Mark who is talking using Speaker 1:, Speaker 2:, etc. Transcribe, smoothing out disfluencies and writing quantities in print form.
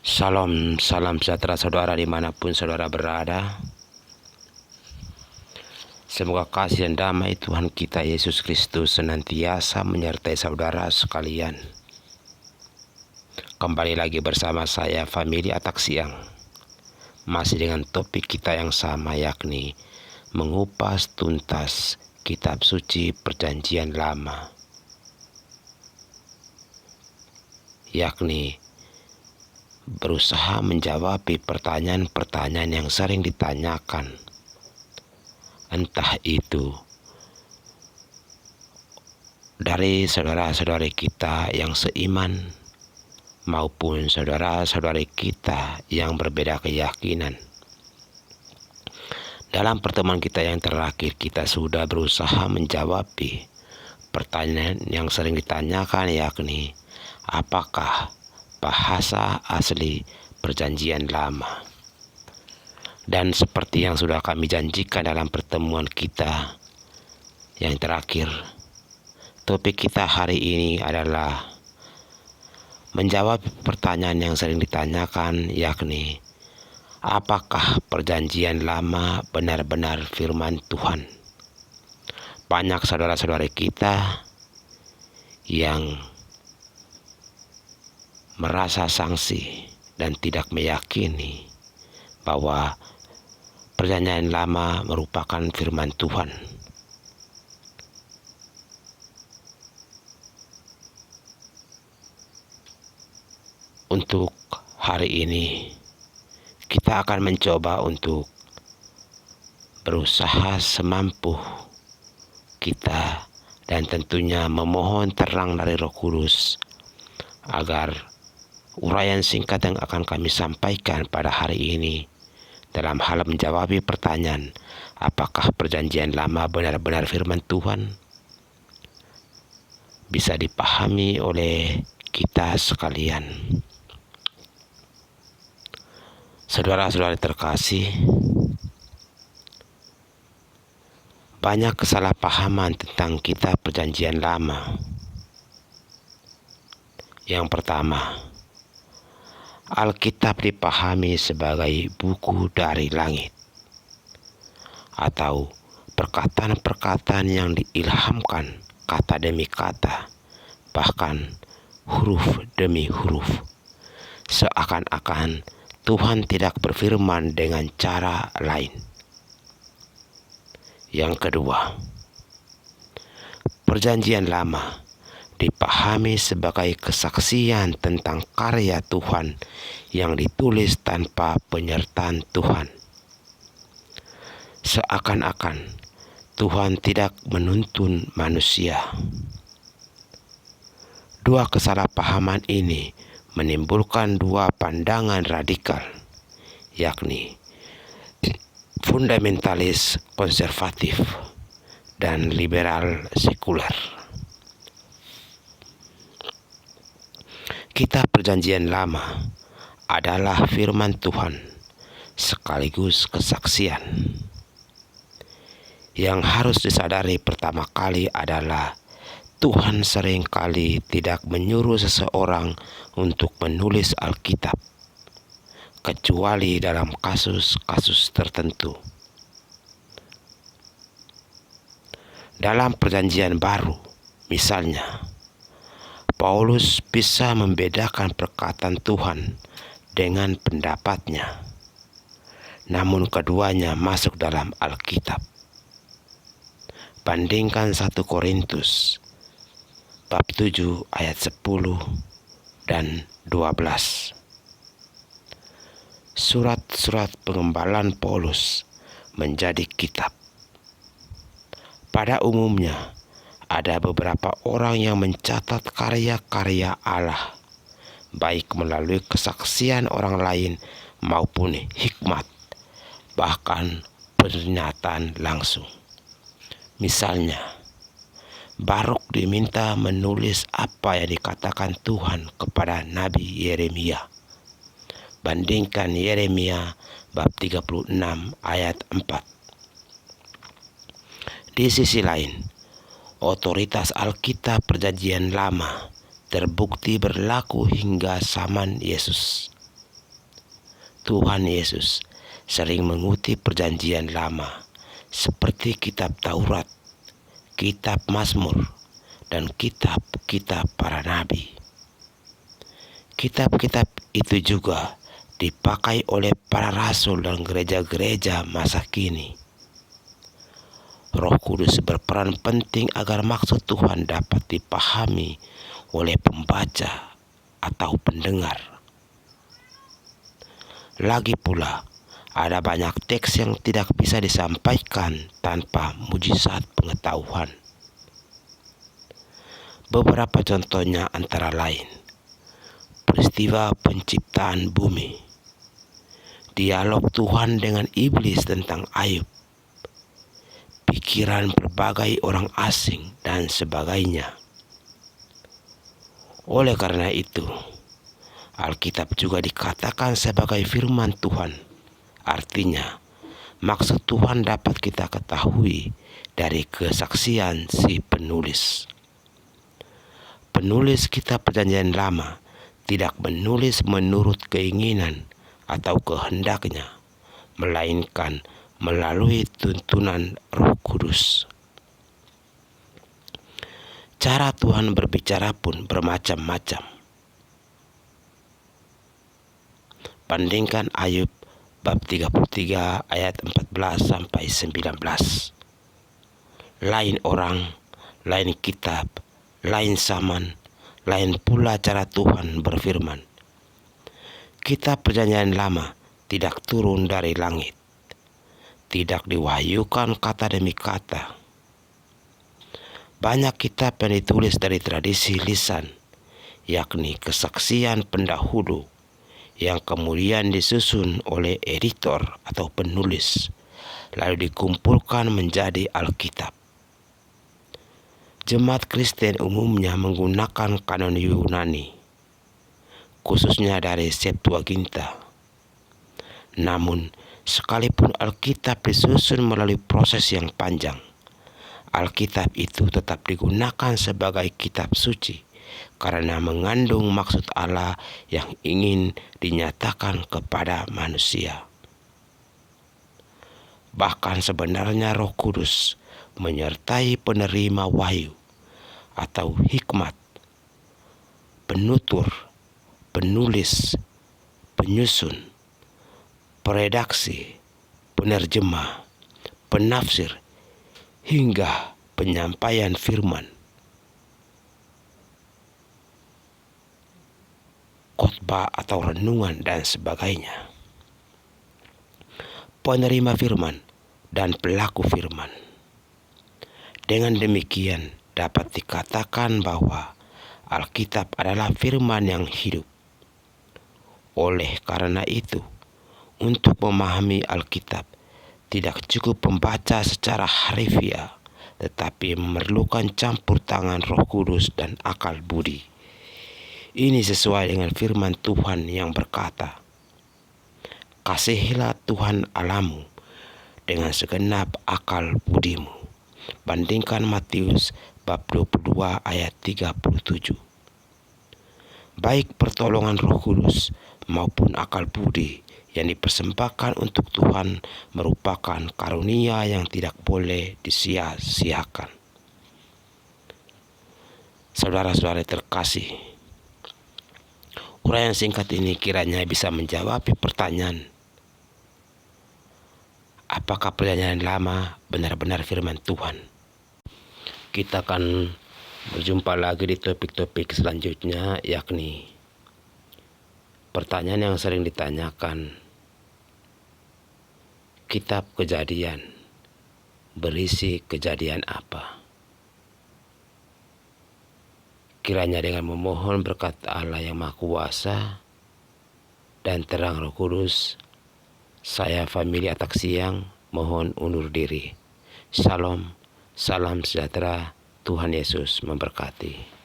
Speaker 1: Salam sejahtera saudara dimanapun saudara berada. Semoga kasih dan damai Tuhan kita Yesus Kristus senantiasa menyertai saudara sekalian. Kembali lagi bersama saya Famili Atak Siang. Masih dengan topik kita yang sama, yakni mengupas tuntas kitab suci Perjanjian Lama, yakni berusaha menjawab pertanyaan-pertanyaan yang sering ditanyakan, entah itu dari saudara-saudari kita yang seiman maupun saudara-saudari kita yang berbeda keyakinan. Dalam pertemuan kita yang terakhir, kita sudah berusaha menjawab pertanyaan yang sering ditanyakan, yakni apakah bahasa asli Perjanjian Lama. Dan seperti yang sudah kami janjikan dalam pertemuan kita yang terakhir, topik kita hari ini adalah menjawab pertanyaan yang sering ditanyakan, yakni apakah Perjanjian Lama benar-benar firman Tuhan? Banyak saudara-saudari kita yang merasa sangsi dan tidak meyakini bahwa Perjanjian Lama merupakan firman Tuhan. Untuk hari ini kita akan mencoba untuk berusaha semampu kita dan tentunya memohon terang dari Roh Kudus agar uraian singkat yang akan kami sampaikan pada hari ini dalam hal menjawab pertanyaan apakah Perjanjian Lama benar-benar firman Tuhan bisa dipahami oleh kita sekalian. Saudara-saudari terkasih, banyak kesalahpahaman tentang kitab Perjanjian Lama. Yang pertama, Alkitab dipahami sebagai buku dari langit atau perkataan-perkataan yang diilhamkan kata demi kata, bahkan huruf demi huruf, seakan-akan Tuhan tidak berfirman dengan cara lain. Yang kedua, Perjanjian Lama dipahami sebagai kesaksian tentang karya Tuhan yang ditulis tanpa penyertaan Tuhan. Seakan-akan Tuhan tidak menuntun manusia. Dua kesalahpahaman ini menimbulkan dua pandangan radikal, yakni fundamentalis konservatif dan liberal sekuler. Kitab Perjanjian Lama adalah firman Tuhan sekaligus kesaksian. Yang harus disadari pertama kali adalah Tuhan seringkali tidak menyuruh seseorang untuk menulis Alkitab, kecuali dalam kasus-kasus tertentu. Dalam Perjanjian Baru, misalnya, Paulus bisa membedakan perkataan Tuhan dengan pendapatnya, namun keduanya masuk dalam Alkitab. Bandingkan 1 Korintus bab 7 ayat 10 dan 12. Surat-surat pengembalaan Paulus menjadi kitab. Pada umumnya ada beberapa orang yang mencatat karya-karya Allah, baik melalui kesaksian orang lain maupun hikmat, bahkan pernyataan langsung. Misalnya, Baruk diminta menulis apa yang dikatakan Tuhan kepada Nabi Yeremia. Bandingkan Yeremia bab 36 ayat 4. Di sisi lain, otoritas Alkitab Perjanjian Lama terbukti berlaku hingga zaman Yesus. Tuhan Yesus sering mengutip perjanjian lama seperti kitab Taurat, kitab Mazmur, dan kitab-kitab para nabi. Kitab-kitab itu juga dipakai oleh para rasul dan gereja-gereja masa kini. Roh Kudus berperan penting agar maksud Tuhan dapat dipahami oleh pembaca atau pendengar. Lagi pula, ada banyak teks yang tidak bisa disampaikan tanpa mujizat pengetahuan. Beberapa contohnya antara lain: peristiwa penciptaan bumi, dialog Tuhan dengan iblis tentang Ayub, pikiran berbagai orang asing, dan sebagainya. Oleh karena itu, Alkitab juga dikatakan sebagai firman Tuhan. Artinya, maksud Tuhan dapat kita ketahui dari kesaksian si penulis. Penulis kitab Perjanjian Lama tidak menulis menurut keinginan atau kehendaknya, melainkan melalui tuntunan Roh Kudus. Cara Tuhan berbicara pun bermacam-macam. Bandingkan Ayub bab 33 ayat 14 sampai 19. Lain orang, lain kitab, lain zaman, lain pula cara Tuhan berfirman. Kitab Perjanjian Lama tidak turun dari langit, tidak diwahyukan kata demi kata. Banyak kitab yang ditulis dari tradisi lisan, yakni kesaksian pendahulu, yang kemudian disusun oleh editor atau penulis, lalu dikumpulkan menjadi Alkitab. Jemaat Kristen umumnya menggunakan kanon Yunani, khususnya dari Septuaginta. Namun, sekalipun Alkitab disusun melalui proses yang panjang, Alkitab itu tetap digunakan sebagai kitab suci karena mengandung maksud Allah yang ingin dinyatakan kepada manusia. Bahkan sebenarnya Roh Kudus menyertai penerima wahyu atau hikmat, penutur, penulis, penyusun, peredaksi, penerjemah, penafsir, hingga penyampaian firman, khotbah atau renungan, dan sebagainya. Penerima firman dan pelaku firman. Dengan demikian dapat dikatakan bahwa Alkitab adalah firman yang hidup. Oleh karena itu, untuk memahami Alkitab tidak cukup membaca secara harfiah, tetapi memerlukan campur tangan Roh Kudus dan akal budi. Ini sesuai dengan firman Tuhan yang berkata, "Kasihilah Tuhan Allahmu dengan segenap akal budimu." Bandingkan Matius bab 22 ayat 37. Baik pertolongan Roh Kudus maupun akal budi yang dipersembahkan untuk Tuhan merupakan karunia yang tidak boleh disia-siakan. Saudara-saudara terkasih, uraian singkat ini kiranya bisa menjawab pertanyaan, apakah Perjanjian Lama benar-benar firman Tuhan? Kita akan berjumpa lagi di topik-topik selanjutnya, yakni pertanyaan yang sering ditanyakan, kitab Kejadian berisi kejadian apa? Kiranya dengan memohon berkat Allah yang Maha Kuasa dan terang Roh Kudus, saya famili Atak Siang mohon undur diri. Shalom, salam sejahtera, Tuhan Yesus memberkati.